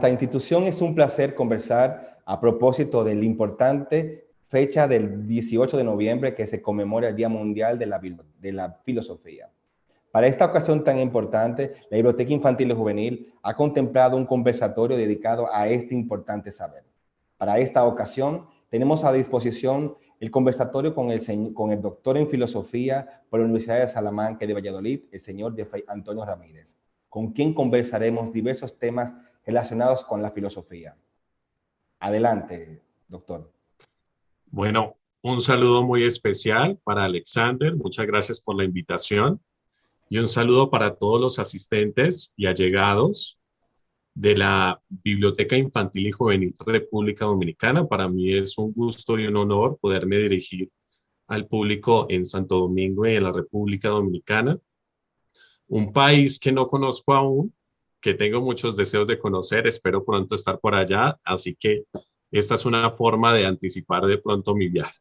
nuestra institución es un placer conversar a propósito de la importante fecha del 18 de noviembre que se conmemora el Día Mundial de la Filosofía. Para esta ocasión tan importante, la Biblioteca Infantil y Juvenil ha contemplado un conversatorio dedicado a este importante saber. Para esta ocasión, tenemos a disposición el conversatorio con el doctor en Filosofía por la Universidad de Salamanca de Valladolid, el señor Jeffrey Antonio Ramírez, con quien conversaremos diversos temas relacionados con la filosofía. Adelante, doctor. Bueno, un saludo muy especial para Alexander. Muchas gracias por la invitación. Y un saludo para todos los asistentes y allegados de la Biblioteca Infantil y Juvenil República Dominicana. Para mí es un gusto y un honor poderme dirigir al público en Santo Domingo y en la República Dominicana. Un país que no conozco aún, que tengo muchos deseos de conocer, espero pronto estar por allá, así que esta es una forma de anticipar de pronto mi viaje.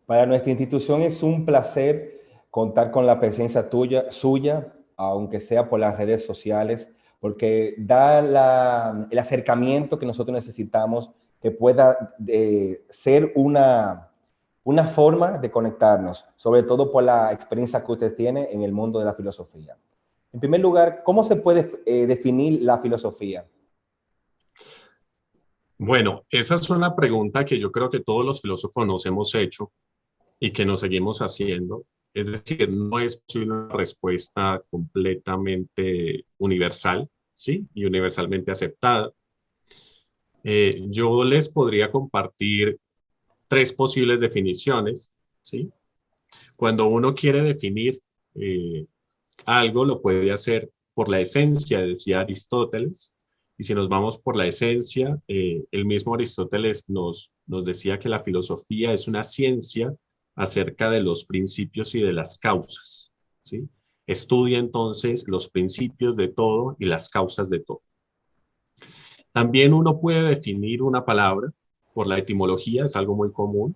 Para nuestra institución es un placer contar con la presencia suya, aunque sea por las redes sociales, porque da el acercamiento que nosotros necesitamos, que pueda ser una forma de conectarnos, sobre todo por la experiencia que usted tiene en el mundo de la filosofía. En primer lugar, ¿cómo se puede definir la filosofía? Bueno, esa es una pregunta que yo creo que todos los filósofos nos hemos hecho y que nos seguimos haciendo. Es decir, no es posible una respuesta completamente universal, ¿sí? Y universalmente aceptada. Yo les podría compartir tres posibles definiciones, ¿sí? Cuando uno quiere definir algo, lo puede hacer por la esencia, decía Aristóteles. Y si nos vamos por la esencia, el mismo Aristóteles nos decía que la filosofía es una ciencia acerca de los principios y de las causas, ¿sí? Estudia entonces los principios de todo y las causas de todo. También uno puede definir una palabra por la etimología, es algo muy común.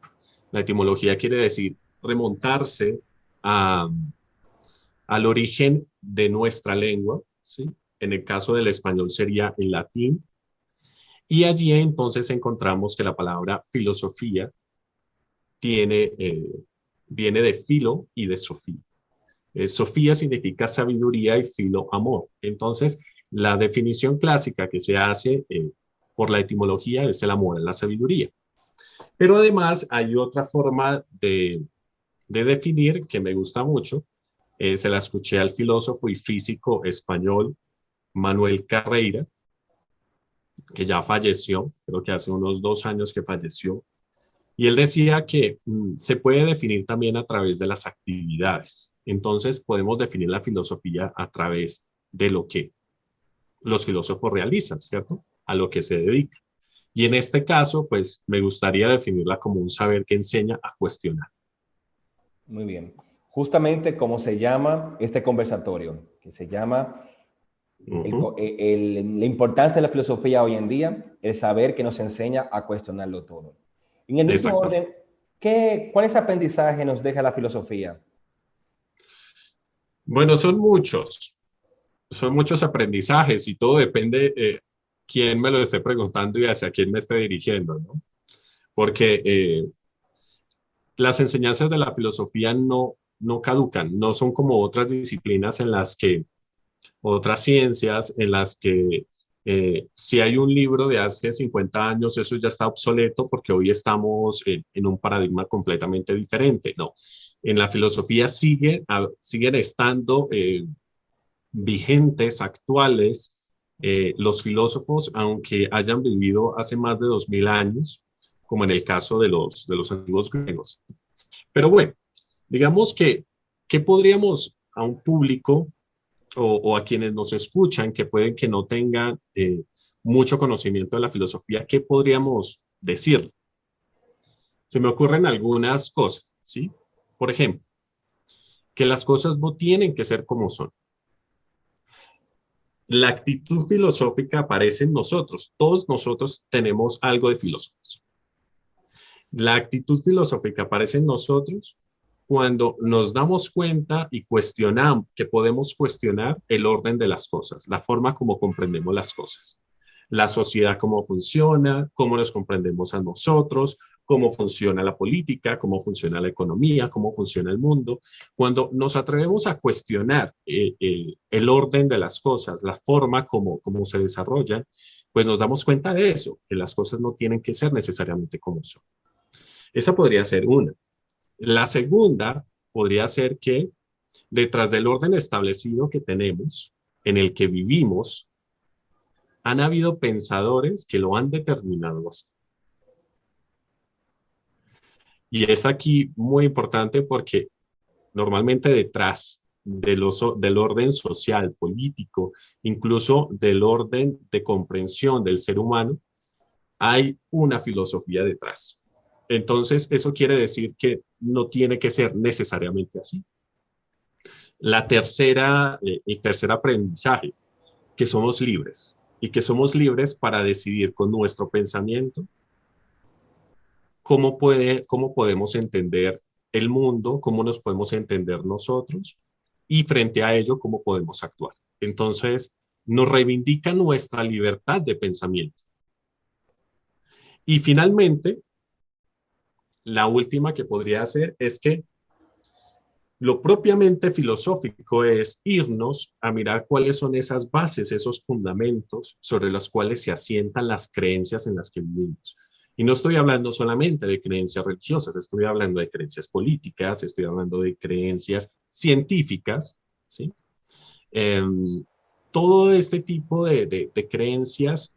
La etimología quiere decir remontarse al origen de nuestra lengua, ¿sí? En el caso del español sería el latín. Y allí entonces encontramos que la palabra filosofía viene de filo y de sofía. Sofía significa sabiduría y filo amor. Entonces, la definición clásica que se hace por la etimología es el amor a la sabiduría. Pero además hay otra forma de definir que me gusta mucho. Se la escuché al filósofo y físico español Manuel Carreira, que ya falleció, creo que hace unos 2 años que falleció. Y él decía que se puede definir también a través de las actividades. Entonces podemos definir la filosofía a través de lo que los filósofos realizan, ¿cierto? A lo que se dedica. Y en este caso, pues me gustaría definirla como un saber que enseña a cuestionar. Muy bien. Justamente como se llama este conversatorio, que se llama la importancia de la filosofía hoy en día, el saber que nos enseña a cuestionarlo todo. En el mismo orden, ¿cuáles aprendizajes nos deja la filosofía? Bueno, son muchos aprendizajes y todo depende quién me lo esté preguntando y hacia quién me esté dirigiendo, ¿no? Porque las enseñanzas de la filosofía no caducan, no son como otras disciplinas en las que, otras ciencias en las que si hay un libro de hace 50 años, eso ya está obsoleto porque hoy estamos en un paradigma completamente diferente. No, en la filosofía siguen estando vigentes, actuales, los filósofos, aunque hayan vivido hace más de 2000 años, como en el caso de los antiguos griegos. Pero bueno, digamos que, ¿qué podríamos a un público o a quienes nos escuchan que pueden que no tengan mucho conocimiento de la filosofía, qué podríamos decir? Se me ocurren algunas cosas, ¿sí? Por ejemplo, que las cosas no tienen que ser como son. La actitud filosófica aparece en nosotros. Todos nosotros tenemos algo de filósofos. La actitud filosófica aparece en nosotros cuando nos damos cuenta y cuestionamos, que podemos cuestionar el orden de las cosas, la forma como comprendemos las cosas. la sociedad cómo funciona, cómo nos comprendemos a nosotros, cómo funciona la política, cómo funciona la economía, cómo funciona el mundo. Cuando nos atrevemos a cuestionar el orden de las cosas, la forma como se desarrollan, pues nos damos cuenta de eso, que las cosas no tienen que ser necesariamente como son. Esa podría ser una. La segunda podría ser que detrás del orden establecido que tenemos, en el que vivimos, han habido pensadores que lo han determinado así. Y es aquí muy importante porque normalmente detrás del orden social, político, incluso del orden de comprensión del ser humano, hay una filosofía detrás. Entonces, eso quiere decir que no tiene que ser necesariamente así. El tercer aprendizaje, que somos libres y que somos libres para decidir con nuestro pensamiento cómo podemos entender el mundo, cómo nos podemos entender nosotros y frente a ello, cómo podemos actuar. Entonces, nos reivindica nuestra libertad de pensamiento. Y finalmente, la última que podría hacer es que lo propiamente filosófico es irnos a mirar cuáles son esas bases, esos fundamentos sobre los cuales se asientan las creencias en las que vivimos. Y no estoy hablando solamente de creencias religiosas, estoy hablando de creencias políticas, estoy hablando de creencias científicas, ¿sí? Eh, Todo este tipo de creencias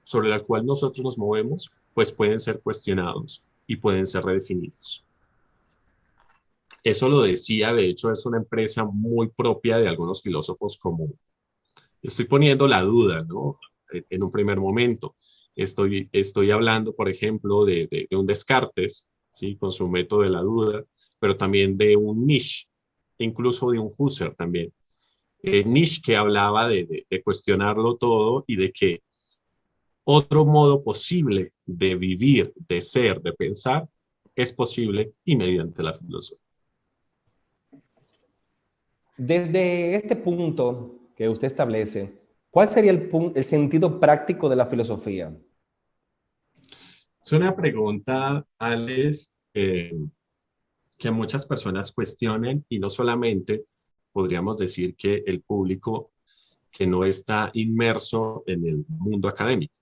sobre las cuales nosotros nos movemos, pues pueden ser cuestionados y pueden ser redefinidos. Eso lo decía, de hecho, es una empresa muy propia de algunos filósofos como, estoy poniendo la duda, ¿no? En un primer momento. Estoy hablando, por ejemplo, de un Descartes, ¿sí? Con su método de la duda, pero también de un Nietzsche, incluso de un Husserl también. Nietzsche que hablaba de cuestionarlo todo y de que otro modo posible de vivir, de ser, de pensar, es posible y mediante la filosofía. Desde este punto que usted establece, ¿cuál sería el sentido práctico de la filosofía? Es una pregunta, Alex, que muchas personas cuestionan y no solamente podríamos decir que el público que no está inmerso en el mundo académico.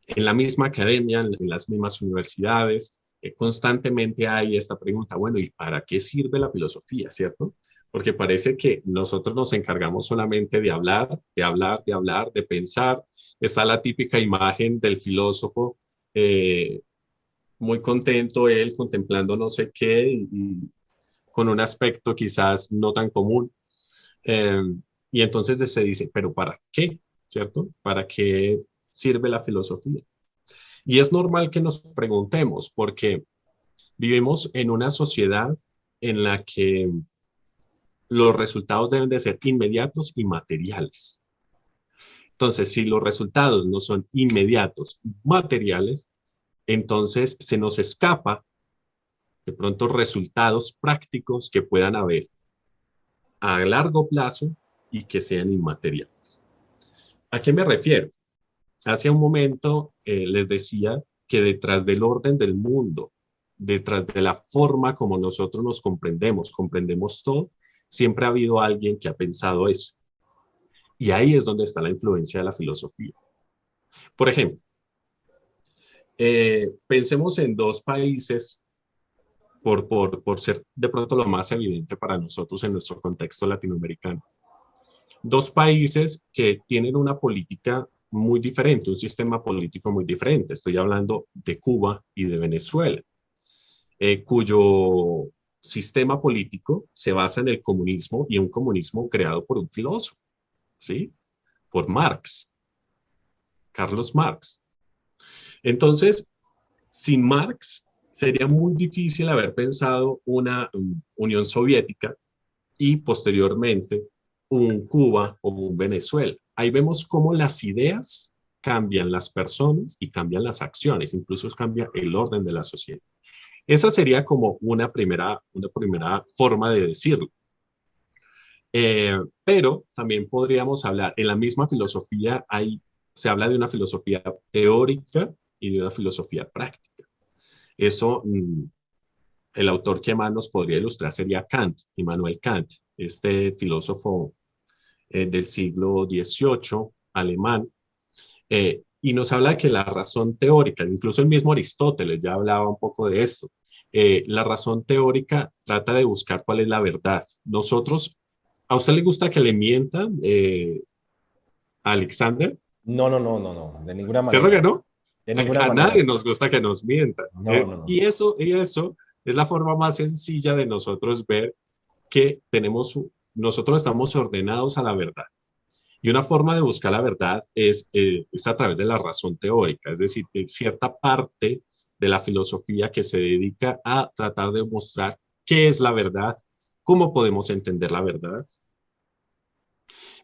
En la misma academia, en las mismas universidades, constantemente hay esta pregunta, bueno, ¿y para qué sirve la filosofía, cierto? Porque parece que nosotros nos encargamos solamente de hablar, de hablar, de hablar, de pensar. Está la típica imagen del filósofo eh, muy contento él contemplando no sé qué y con un aspecto quizás no tan común. Eh, y entonces se dice, pero ¿para qué? ¿Cierto? ¿Para qué sirve la filosofía? Y es normal que nos preguntemos porque vivimos en una sociedad en la que los resultados deben de ser inmediatos y materiales. Entonces, si los resultados no son inmediatos, materiales, entonces se nos escapa de pronto resultados prácticos que puedan haber a largo plazo y que sean inmateriales. ¿A qué me refiero? Hace un momento les decía que detrás del orden del mundo, detrás de la forma como nosotros nos comprendemos todo, siempre ha habido alguien que ha pensado eso. Y ahí es donde está la influencia de la filosofía. Por ejemplo, pensemos en dos países por ser de pronto lo más evidente para nosotros en nuestro contexto latinoamericano. Dos países que tienen una política muy diferente, un sistema político muy diferente. Estoy hablando de Cuba y de Venezuela, cuyo sistema político se basa en el comunismo y un comunismo creado por un filósofo, ¿sí? Por Marx, Carlos Marx. Entonces, sin Marx, sería muy difícil haber pensado una Unión Soviética y posteriormente un Cuba o un Venezuela. Ahí vemos cómo las ideas cambian las personas y cambian las acciones, incluso cambia el orden de la sociedad. Esa sería como una primera forma de decirlo. Pero también podríamos hablar, en la misma filosofía se habla de una filosofía teórica y de una filosofía práctica. Eso, el autor que más nos podría ilustrar sería Kant, Immanuel Kant, este filósofo del siglo XVIII, alemán, y nos habla de que la razón teórica, incluso el mismo Aristóteles ya hablaba un poco de esto, la razón teórica trata de buscar cuál es la verdad. Nosotros, ¿a usted le gusta que le mientan, Alexander? No, no, no, no, no, de ninguna ¿Cierto que manera. no? De ninguna A nadie manera. nos gusta que nos mientan. No, no, no. Y eso es la forma más sencilla de nosotros ver que nosotros estamos ordenados a la verdad. Y una forma de buscar la verdad es a través de la razón teórica, es decir, de cierta parte de la filosofía que se dedica a tratar de mostrar qué es la verdad, cómo podemos entender la verdad.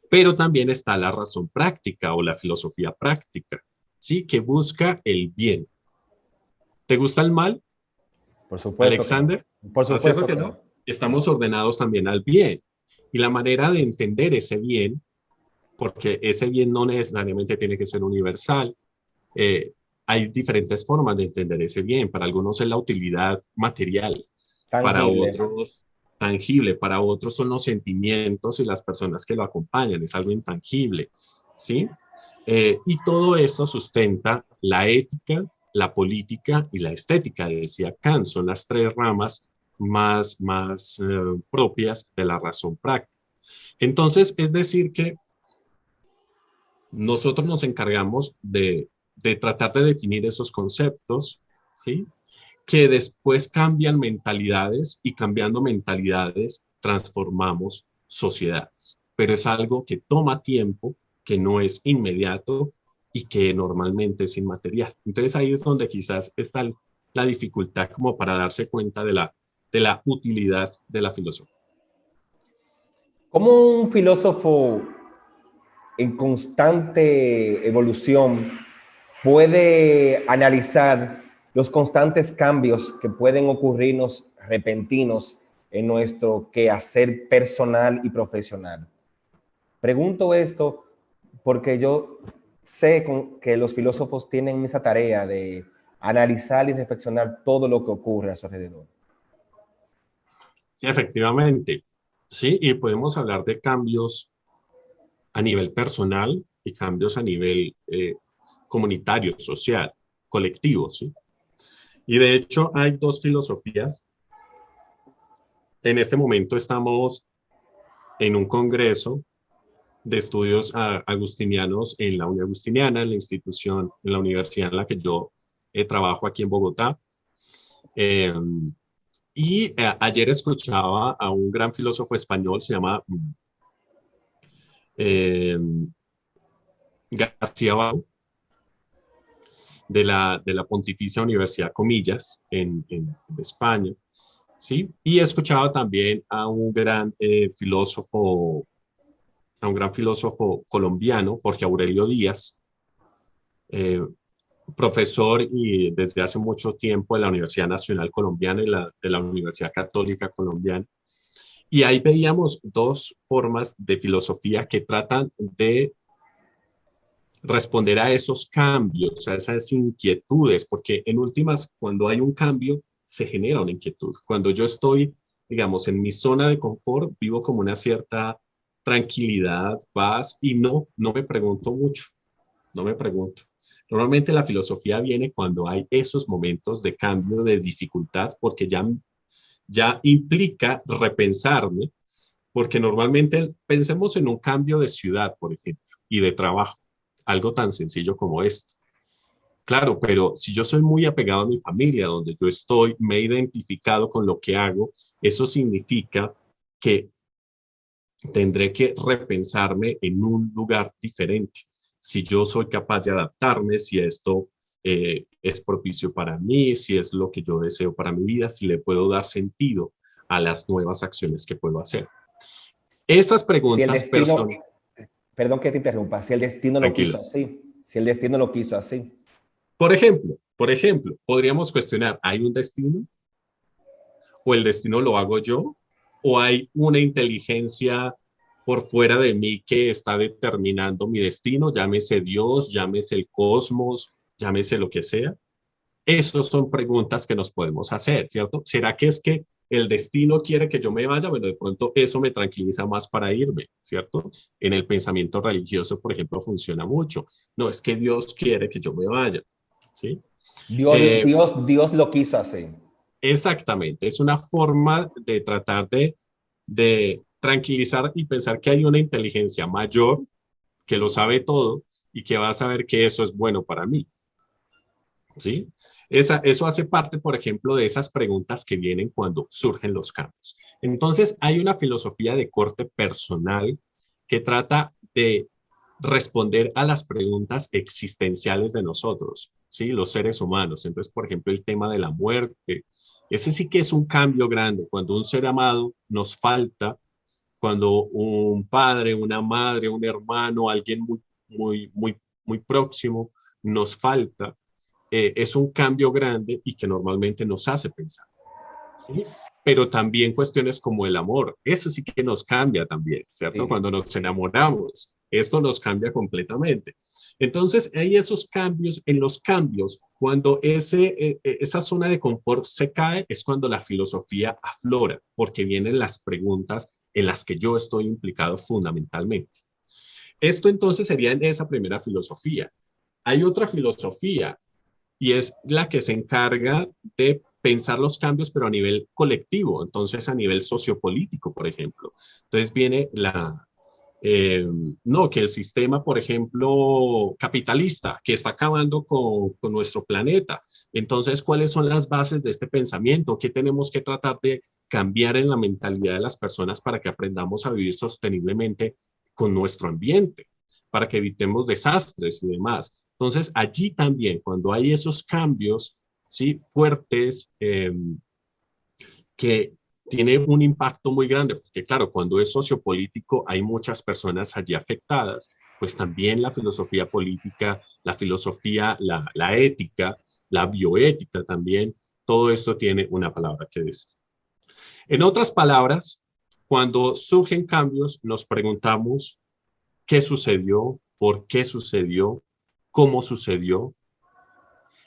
Pero también está la razón práctica o la filosofía práctica, ¿sí? Que busca el bien. ¿Te gusta el mal, Por supuesto que no. Alexander? Por ¿No es cierto supuesto que que no? no. Estamos ordenados también al bien. Y la manera de entender ese bien, porque ese bien no necesariamente tiene que ser universal, eh, hay diferentes formas de entender ese bien. Para algunos es la utilidad material, para Tangible. otros tangible, para otros son los sentimientos y las personas que lo acompañan, es algo intangible, ¿sí? Y todo esto sustenta la ética, la política y la estética, decía Kant, son las tres ramas más propias de la razón práctica. Entonces, es decir que nosotros nos encargamos de tratar de definir esos conceptos, ¿sí? Que después cambian mentalidades y cambiando mentalidades transformamos sociedades. Pero es algo que toma tiempo, que no es inmediato y que normalmente es inmaterial. Entonces ahí es donde quizás está la dificultad como para darse cuenta de la utilidad de la filosofía. Como un filósofo en constante evolución puede analizar los constantes cambios que pueden ocurrirnos repentinos en nuestro quehacer personal y profesional. Pregunto esto porque yo sé que los filósofos tienen esa tarea de analizar y reflexionar todo lo que ocurre a su alrededor. Sí, efectivamente. Sí, y podemos hablar de cambios a nivel personal y cambios a nivel comunitario, social, colectivo, ¿sí? Y de hecho hay dos filosofías. En este momento estamos en un congreso de estudios agustinianos en la Unión Agustiniana, en la institución, en la universidad en la que yo trabajo aquí en Bogotá. Eh, ayer escuchaba a un gran filósofo español, se llama eh, García Bau, de la Pontificia Universidad Comillas en España, ¿sí? Y he escuchado también a un gran filósofo colombiano, Jorge Aurelio Díaz, eh, profesor y desde hace mucho tiempo de la Universidad Nacional Colombiana y de la Universidad Católica Colombiana. Y ahí veíamos dos formas de filosofía que tratan de responder a esos cambios, a esas inquietudes, porque en últimas, cuando hay un cambio, se genera una inquietud. Cuando yo estoy, digamos, en mi zona de confort, vivo como una cierta tranquilidad, paz, y no me pregunto mucho, no me pregunto. Normalmente la filosofía viene cuando hay esos momentos de cambio, de dificultad, porque ya implica repensarme, porque normalmente pensemos en un cambio de ciudad, por ejemplo, y de trabajo, algo tan sencillo como esto. Claro, pero si yo soy muy apegado a mi familia, donde yo estoy, me he identificado con lo que hago, eso significa que tendré que repensarme en un lugar diferente. Si yo soy capaz de adaptarme, si esto es propicio para mí, si es lo que yo deseo para mi vida, si le puedo dar sentido a las nuevas acciones que puedo hacer. Esas Si el preguntas destino, personales, perdón que te interrumpa, si el destino lo quiso tranquilo. así, si el destino lo quiso así. Por ejemplo, podríamos cuestionar, ¿hay un destino? ¿O el destino lo hago yo? ¿O hay una inteligencia por fuera de mí que está determinando mi destino, llámese Dios, llámese el cosmos, llámese lo que sea. Esas son preguntas que nos podemos hacer, ¿cierto? ¿Será que es que el destino quiere que yo me vaya? Bueno, de pronto eso me tranquiliza más para irme, ¿cierto? En el pensamiento religioso, por ejemplo, funciona mucho. No, es que Dios quiere que yo me vaya, ¿sí? Eh, Dios lo quiso así. Exactamente, es una forma de tratar de tranquilizar y pensar que hay una inteligencia mayor que lo sabe todo y que va a saber que eso es bueno para mí, ¿sí? Eso hace parte, por ejemplo, de esas preguntas que vienen cuando surgen los cambios. Entonces, hay una filosofía de corte personal que trata de responder a las preguntas existenciales de nosotros, ¿sí? Los seres humanos. Entonces, por ejemplo, el tema de la muerte, ese sí que es un cambio grande. Cuando un ser amado nos falta, cuando un padre, una madre, un hermano, alguien muy próximo nos falta, es un cambio grande y que normalmente nos hace pensar, ¿sí? Pero también cuestiones como el amor, eso sí que nos cambia también, ¿cierto? Sí. Cuando nos enamoramos, esto nos cambia completamente. Entonces, hay esos cambios, en los cambios, cuando esa zona de confort se cae, es cuando la filosofía aflora, porque vienen las preguntas en las que yo estoy implicado fundamentalmente. Esto entonces sería en esa primera filosofía. Hay otra filosofía y es la que se encarga de pensar los cambios, pero a nivel colectivo, entonces a nivel sociopolítico, por ejemplo. Entonces viene no, que el sistema, por ejemplo, capitalista, que está acabando con nuestro planeta. Entonces, ¿cuáles son las bases de este pensamiento? ¿Qué tenemos que tratar de cambiar en la mentalidad de las personas para que aprendamos a vivir sosteniblemente con nuestro ambiente, para que evitemos desastres y demás? Entonces, allí también, cuando hay esos cambios, ¿sí? Fuertes, que tiene un impacto muy grande, porque claro, cuando es sociopolítico hay muchas personas allí afectadas, pues también la filosofía política, la filosofía, la ética, la bioética también, todo esto tiene una palabra que decir. En otras palabras, cuando surgen cambios, nos preguntamos qué sucedió, por qué sucedió, cómo sucedió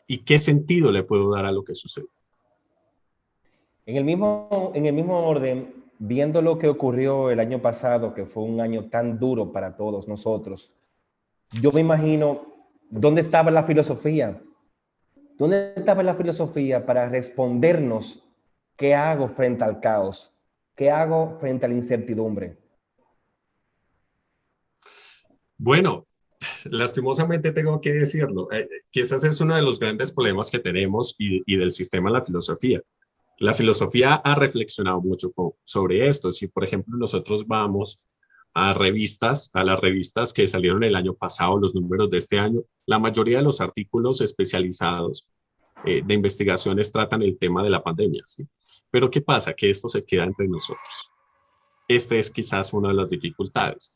y qué sentido le puedo dar a lo que sucedió. En el mismo orden, viendo lo que ocurrió el año pasado, que fue un año tan duro para todos nosotros, yo me imagino dónde estaba la filosofía. ¿Dónde estaba la filosofía para respondernos qué hago frente al caos? ¿Qué hago frente a la incertidumbre? Bueno, lastimosamente tengo que decirlo, quizás es uno de los grandes problemas que tenemos y del sistema de la filosofía. La filosofía ha reflexionado mucho sobre esto. Si, por ejemplo, nosotros vamos a las revistas que salieron el año pasado, los números de este año, la mayoría de los artículos especializados de investigaciones tratan el tema de la pandemia, ¿sí? Pero ¿qué pasa? Que esto se queda entre nosotros. Este es quizás una de las dificultades.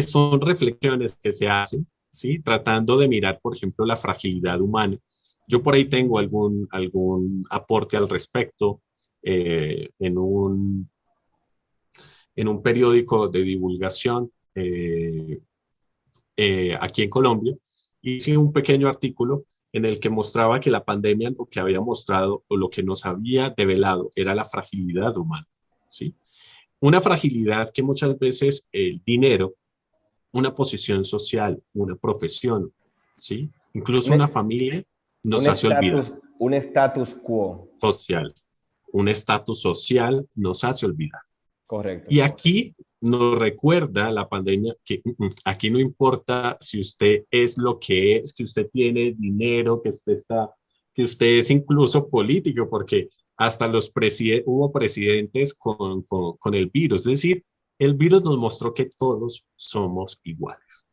Son reflexiones que se hacen, ¿sí? Tratando de mirar, por ejemplo, la fragilidad humana. Yo por ahí tengo algún aporte al respecto en un periódico de divulgación aquí en Colombia. Hice un pequeño artículo en el que mostraba que la pandemia lo que había mostrado o lo que nos había develado era la fragilidad humana, ¿sí? Una fragilidad que muchas veces el dinero, una posición social, una profesión, ¿sí? Incluso una Un, familia nos hace olvidar. un status quo. Social, un estatus social nos hace olvidar. Correcto. Y aquí nos recuerda la pandemia que aquí no importa si usted es lo que es, que usted tiene dinero, que usted es incluso político, porque hasta hubo presidentes con el virus. Es decir, el virus nos mostró que todos somos iguales,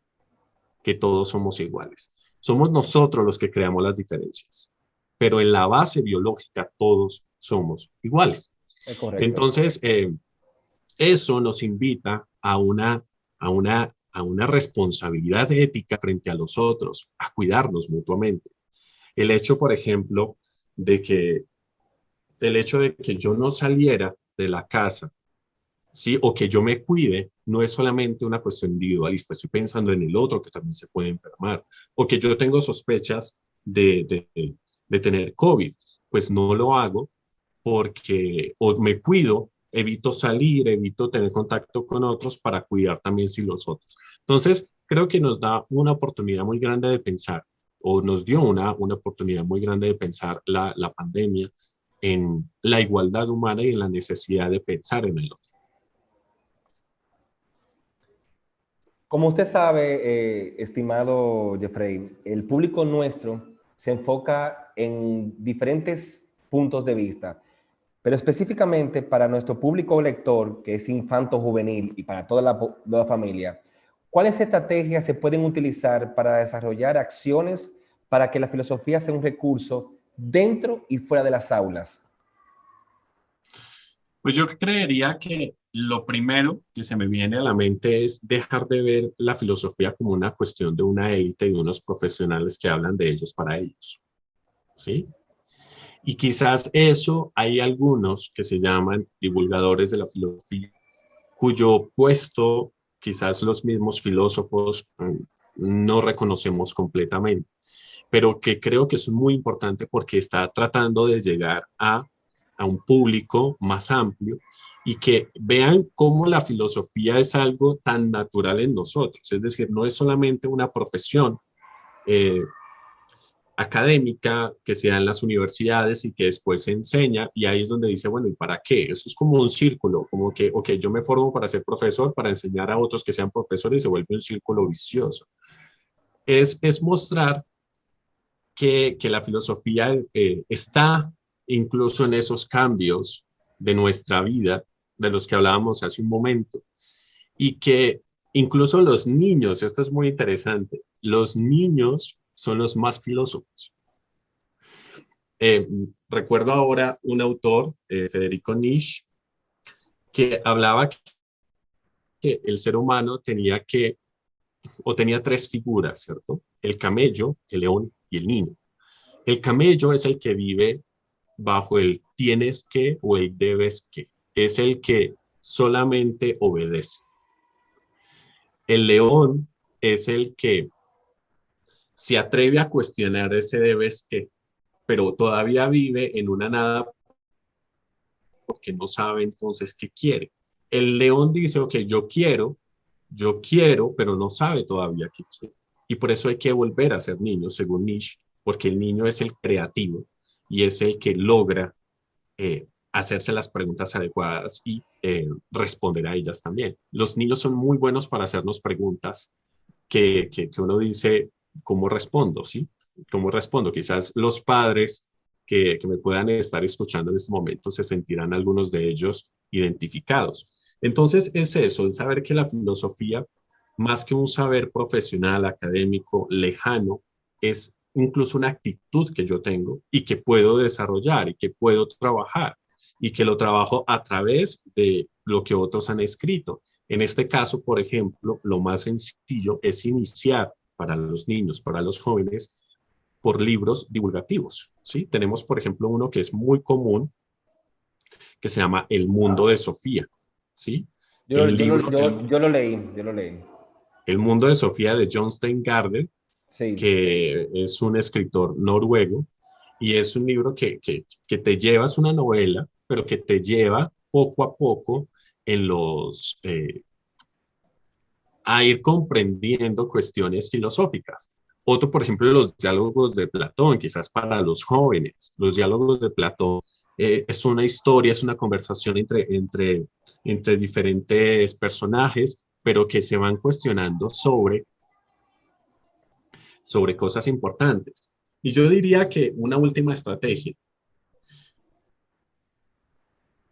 que todos somos iguales. Somos nosotros los que creamos las diferencias, pero en la base biológica todos somos iguales. Es correcto. Entonces, eso nos invita a una responsabilidad ética frente a los otros, a cuidarnos mutuamente. El hecho, por ejemplo, de que el hecho de que yo no saliera de la casa ¿sí? O que yo me cuide, no es solamente una cuestión individualista, estoy pensando en el otro que también se puede enfermar, o que yo tengo sospechas de tener COVID, pues no lo hago porque o me cuido, evito salir, evito tener contacto con otros para cuidar también si los otros. Entonces, creo que nos da una oportunidad muy grande de pensar, o nos dio una oportunidad muy grande de pensar la pandemia en la igualdad humana y en la necesidad de pensar en el otro. Como usted sabe, estimado Jeffrey, el público nuestro se enfoca en diferentes puntos de vista, pero específicamente para nuestro público lector, que es infanto juvenil y para toda la familia, ¿cuáles estrategias se pueden utilizar para desarrollar acciones para que la filosofía sea un recurso dentro y fuera de las aulas? Pues yo creería que lo primero que se me viene a la mente es dejar de ver la filosofía como una cuestión de una élite y de unos profesionales que hablan de ellos para ellos, ¿sí? Y quizás eso hay algunos que se llaman divulgadores de la filosofía, cuyo puesto quizás los mismos filósofos no reconocemos completamente, pero que creo que es muy importante porque está tratando de llegar a un público más amplio y que vean cómo la filosofía es algo tan natural en nosotros, es decir, no es solamente una profesión eh, académica que se da en las universidades y que después se enseña y ahí es donde dice, bueno, ¿y para qué? Eso es como un círculo, como que, ok, yo me formo para ser profesor, para enseñar a otros que sean profesores y se vuelve un círculo vicioso. Es mostrar que la filosofía está incluso en esos cambios de nuestra vida, de los que hablábamos hace un momento, y que incluso los niños, esto es muy interesante, los niños son los más filósofos. Eh, Recuerdo ahora un autor, Federico Nietzsche, que hablaba que el ser humano tenía que, o tenía tres figuras, ¿cierto? El camello, el león y el niño. El camello es el que vive bajo el tienes que o el debes que. Es el que solamente obedece. El león es el que se atreve a cuestionar ese debes que, pero todavía vive en una nada porque no sabe entonces qué quiere. El león dice, ok, yo quiero, pero no sabe todavía qué quiere. Y por eso hay que volver a ser niños, según Nietzsche, porque el niño es el creativo y es el que logra hacerse las preguntas adecuadas y responder a ellas también. Los niños son muy buenos para hacernos preguntas que uno dice, ¿cómo respondo? ¿Sí? ¿Cómo respondo? Quizás los padres que me puedan estar escuchando en este momento se sentirán algunos de ellos identificados. Entonces es eso, el saber que la filosofía, más que un saber profesional, académico, lejano, es incluso una actitud que yo tengo y que puedo desarrollar y que puedo trabajar y que lo trabajo a través de lo que otros han escrito. En este caso, por ejemplo, lo más sencillo es iniciar para los niños, para los jóvenes, por libros divulgativos. ¿Sí? Tenemos, por ejemplo, uno que es muy común, que se llama El mundo de Sofía. ¿Sí? El libro Yo lo leí, yo lo leí. El mundo de Sofía de John Steingarten, Sí. que es un escritor noruego, y es un libro que te lleva, es una novela, pero que te lleva poco a poco en a ir comprendiendo cuestiones filosóficas. Otro, por ejemplo, los diálogos de Platón, quizás para los jóvenes. Los diálogos de Platón es una historia, es una conversación entre diferentes personajes, pero que se van cuestionando sobre cosas importantes. Y yo diría que una última estrategia,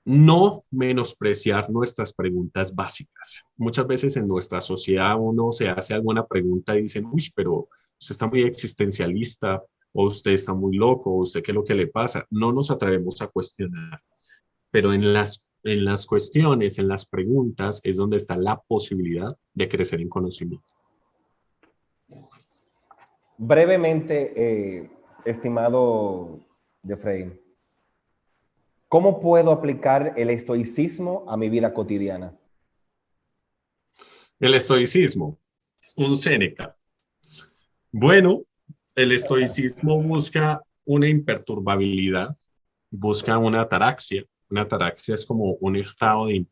no menospreciar nuestras preguntas básicas. Muchas veces en nuestra sociedad uno se hace alguna pregunta y dicen, uy, pero usted está muy existencialista, o usted está muy loco, o usted qué es lo que le pasa. No nos atrevemos a cuestionar, pero en las cuestiones, en las preguntas, es donde está la posibilidad de crecer en conocimiento. Brevemente, estimado Jeffrey, ¿Cómo puedo aplicar el estoicismo a mi vida cotidiana? El estoicismo, un Séneca. Bueno, el estoicismo busca una imperturbabilidad, busca una ataraxia. Una ataraxia es como un estado de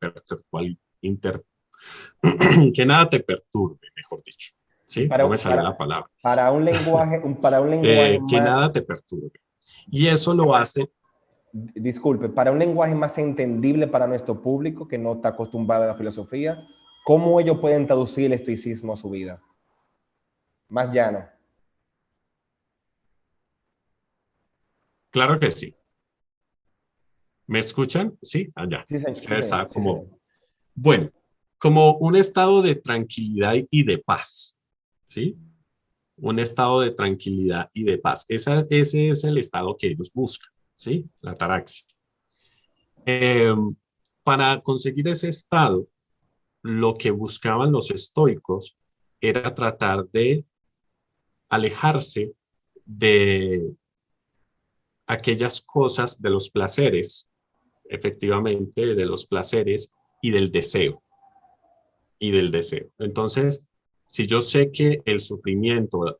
que nada te perturbe, mejor dicho. Y ¿Sí? No me salió la palabra. para un lenguaje Que más, nada te perturbe. Y eso lo hace, disculpe, para un lenguaje más entendible para nuestro público que no está acostumbrado a la filosofía, ¿cómo ellos pueden traducir el estoicismo a su vida? Más llano. claro que sí. ¿Me escuchan? Sí, allá. Sí, Es sí, que señor. estaba Sí, señor. como, bueno, como un estado de tranquilidad y de paz, ¿sí? Un estado de tranquilidad y de paz. Ese es el estado que ellos buscan, ¿sí? La ataraxia. Eh, para conseguir ese estado, lo que buscaban los estoicos era tratar de alejarse de aquellas cosas, de los placeres, efectivamente, de los placeres y del deseo, y del deseo. Entonces, si yo sé que el sufrimiento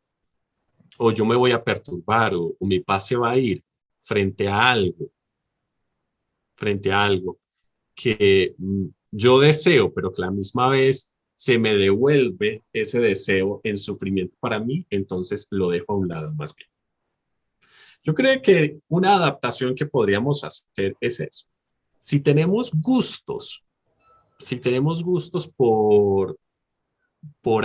o yo me voy a perturbar o mi paz se va a ir frente a algo, frente a algo que yo deseo, pero que a la misma vez se me devuelve ese deseo en sufrimiento para mí, entonces lo dejo a un lado más bien. Yo creo que una adaptación que podríamos hacer es eso. Si tenemos gustos, si tenemos gustos por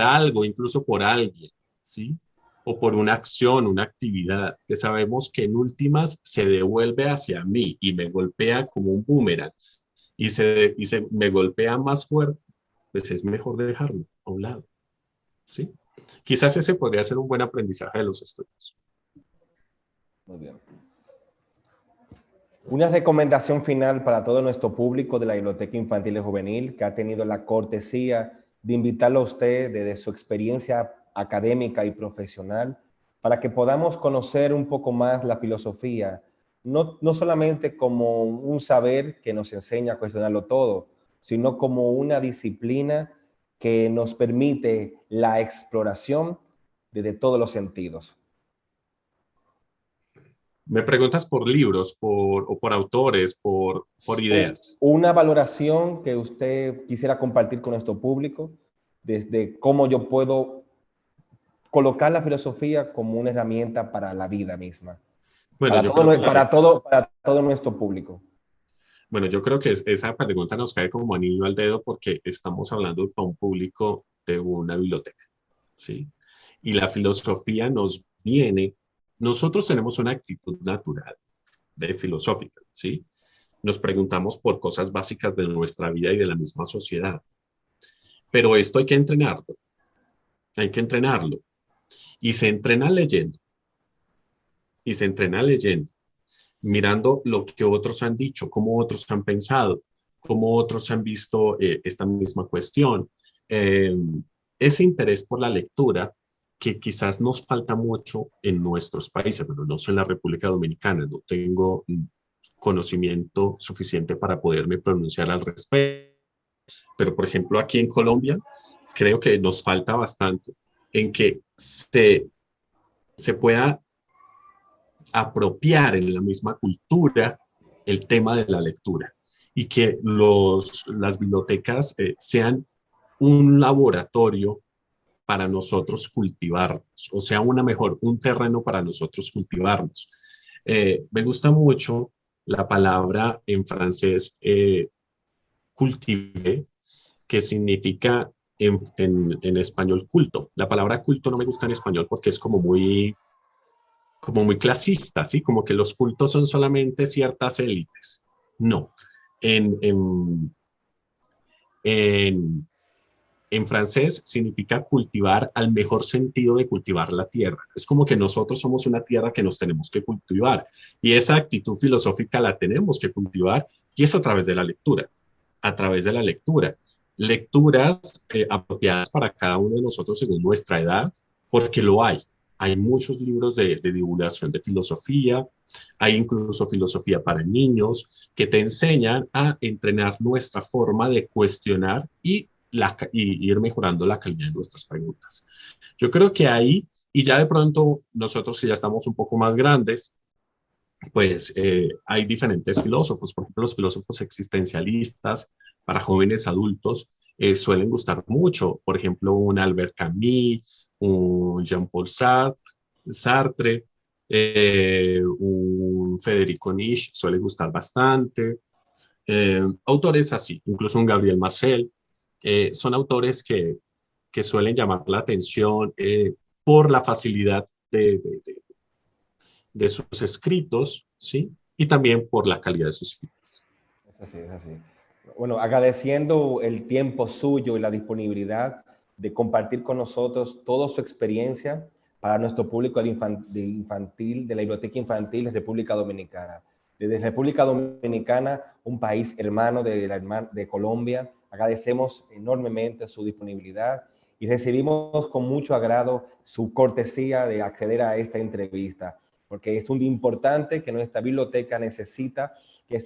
algo, incluso por alguien, ¿sí? O por una acción, una actividad, que sabemos que en últimas se devuelve hacia mí y me golpea como un boomerang y se me golpea más fuerte, pues es mejor dejarlo a un lado, ¿sí? Quizás ese podría ser un buen aprendizaje de los estudios. Muy bien. Una recomendación final para todo nuestro público de la Biblioteca Infantil y Juvenil que ha tenido la cortesía de invitarlo a usted desde su experiencia académica y profesional para que podamos conocer un poco más la filosofía, no solamente como un saber que nos enseña a cuestionarlo todo, sino como una disciplina que nos permite la exploración desde todos los sentidos. Me preguntas por libros, o por autores, por ideas. Una valoración que usted quisiera compartir con nuestro público desde cómo yo puedo colocar la filosofía como una herramienta para la vida misma, Bueno, yo creo que para todo nuestro público. bueno, yo creo que esa pregunta nos cae como anillo al dedo porque estamos hablando para un público de una biblioteca, ¿sí? Y la filosofía nos viene, nosotros tenemos una actitud natural de filosófica, ¿sí? Nos preguntamos por cosas básicas de nuestra vida y de la misma sociedad. Pero esto hay que entrenarlo. Y se entrena leyendo, y se entrena leyendo, mirando lo que otros han dicho, cómo otros han pensado, cómo otros han visto esta misma cuestión. Eh, ese interés por la lectura que quizás nos falta mucho en nuestros países. Bueno, no soy en la República Dominicana, no tengo conocimiento suficiente para poderme pronunciar al respecto, pero por ejemplo aquí en Colombia creo que nos falta bastante en que se pueda apropiar en la misma cultura el tema de la lectura y que las bibliotecas sean un laboratorio para nosotros cultivarnos, o sea, un terreno para nosotros cultivarnos. Me gusta mucho la palabra en francés cultiver, que significa en español culto. La palabra culto no me gusta en español porque es como muy clasista, ¿sí? Como que los cultos son solamente ciertas élites. No. En, en, en, en francés significa cultivar al mejor sentido de cultivar la tierra. Es como que nosotros somos una tierra que nos tenemos que cultivar y esa actitud filosófica la tenemos que cultivar y es a través de la lectura, a través de la lectura. Lecturas apropiadas para cada uno de nosotros según nuestra edad, porque lo hay. Hay muchos libros de divulgación de filosofía, Hay incluso filosofía para niños que te enseñan a entrenar nuestra forma de cuestionar y ir mejorando la calidad de nuestras preguntas. Yo creo que ahí, y ya de pronto nosotros que ya estamos un poco más grandes, pues hay diferentes filósofos. Por ejemplo, los filósofos existencialistas para jóvenes adultos suelen gustar mucho. Por ejemplo, un Albert Camus, un Jean-Paul Sartre, un Federico Nietzsche suele gustar bastante. Autores así, incluso un Gabriel Marcel, son autores que suelen llamar la atención por la facilidad de sus escritos, ¿sí? Y también por la calidad de sus escritos. Es así, es así. Bueno, agradeciendo el tiempo suyo y la disponibilidad de compartir con nosotros toda su experiencia para nuestro público de infantil, de la Biblioteca Infantil de República Dominicana. Desde República Dominicana, un país hermano de Colombia, agradecemos enormemente su disponibilidad y recibimos con mucho agrado su cortesía de acceder a esta entrevista, porque es un día importante que nuestra biblioteca necesita, que es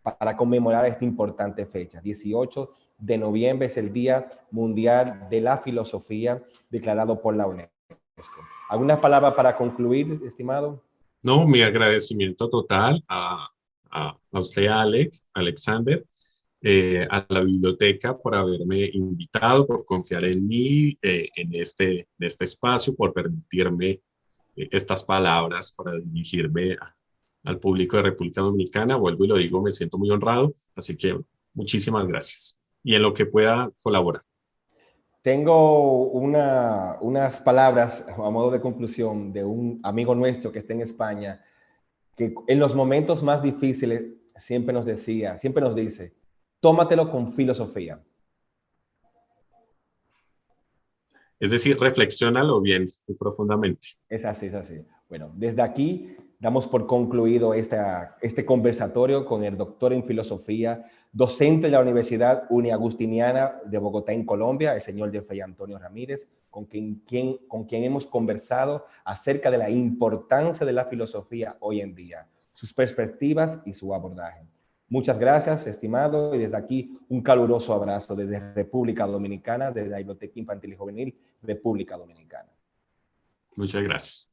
para conmemorar esta importante fecha. 18 de noviembre es el Día Mundial de la Filosofía declarado por la UNESCO. ¿Algunas palabras para concluir, estimado? No, mi agradecimiento total a usted, Alexander, a la biblioteca por haberme invitado, por confiar en mí, en este espacio, por permitirme estas palabras para dirigirme al público de República Dominicana. Vuelvo y lo digo, me siento muy honrado, así que muchísimas gracias. Y en lo que pueda colaborar. Tengo unas palabras a modo de conclusión de un amigo nuestro que está en España, que en los momentos más difíciles siempre nos dice, tómatelo con filosofía. Es decir, reflexiónalo bien y profundamente. Es así, es así. Bueno, desde aquí damos por concluido este conversatorio con el doctor en filosofía, docente de la Universidad Uniagustiniana de Bogotá en Colombia, el señor Jeffrey Antonio Ramírez, con quien hemos conversado acerca de la importancia de la filosofía hoy en día, sus perspectivas y su abordaje. Muchas gracias, estimado, y desde aquí un caluroso abrazo desde República Dominicana, desde la Biblioteca Infantil y Juvenil República Dominicana. Muchas gracias.